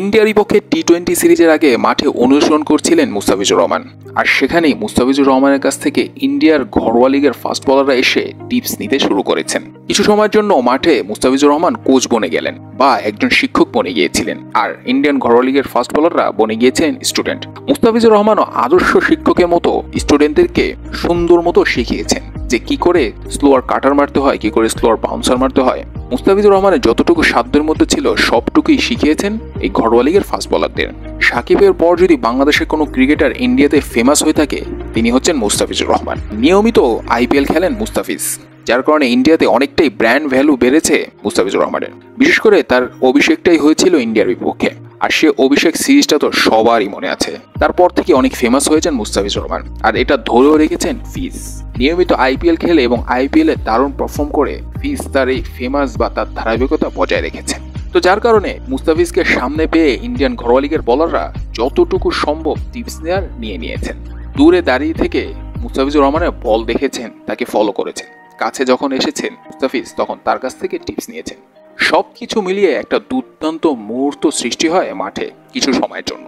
ইন্ডিয়ার বিপক্ষে টি-20 সিরিজের আগে মাঠে অনুশীলন করছিলেন মুস্তাফিজুর রহমান। আর সেখানেই মুস্তাফিজুর রহমানের কাছ থেকে ইন্ডিয়ার ঘরোয়া লিগের ফাস্ট বোলাররা এসে টিপস নিতে শুরু করেছেন। কিছু সময়ের জন্য মাঠে মুস্তাফিজুর রহমান কোচ বনে গেলেন বা একজন শিক্ষক বনে গিয়েছিলেন, আর ইন্ডিয়ান ঘরোয়া লিগের ফাস্ট বোলাররা বনে গিয়েছেন স্টুডেন্ট। মুস্তাফিজুর রহমানও আদর্শ শিক্ষকের মতো স্টুডেন্টদেরকে সুন্দর মতো শিখিয়েছেন যে কি করে স্লোয়ার কাটার মারতে হয়, কি করে স্লোয়ার বাউন্সার মারতে হয়। মুস্তাফিজুর রহমানের যতটুকু সাধ্যের মধ্যে ছিল সবটুকুই শিখিয়েছেন এই ঘরোয়া লিগের ফাস্ট বোলারদের। সাকিবের পর যদি বাংলাদেশের কোনো ক্রিকেটার ইন্ডিয়াতে ফেমাস হয়ে থাকে তিনি হচ্ছেন মুস্তাফিজুর রহমান। নিয়মিত আইপিএল খেলেন মুস্তাফিজ, যার কারণে ইন্ডিয়াতে অনেকটাই ব্র্যান্ড ভ্যালু বেড়েছে মুস্তাফিজুর রহমানের। বিশেষ করে তার অভিষেকটাই হয়েছিল ইন্ডিয়ার বিপক্ষে, আর সে অভিষেক সিরিজটা তো সবারই মনে আছে। তারপর থেকে অনেক ফেমাস হয়েছেন মুস্তাফিজুর রহমান, আর এটা ধরেও রেখেছেন ফিজ। নিয়মিত আইপিএল খেলে এবং আইপিএলে দারুণ পারফর্ম করে ফিজ তার এই ফেমাস বা তার ধারাবাহিকতা বজায় রেখেছেন। তো যার কারণে মুস্তাফিজকে সামনে পেয়ে ইন্ডিয়ান ঘরোয়া লিগের বোলাররা যতটুকু সম্ভব টিপস নিয়ে নিয়েছেন। দূরে দাঁড়িয়ে থেকে মুস্তাফিজুর রহমানের বল দেখেছেন, তাকে ফলো করেছেন। কাছে যখন এসেছেন মুস্তাফিজ তখন তার কাছ থেকে টিপস নিয়েছেন। সবকিছু মিলিয়ে একটা দুর্দান্ত মুহূর্ত সৃষ্টি হয় মাঠে কিছু সময়ের জন্য।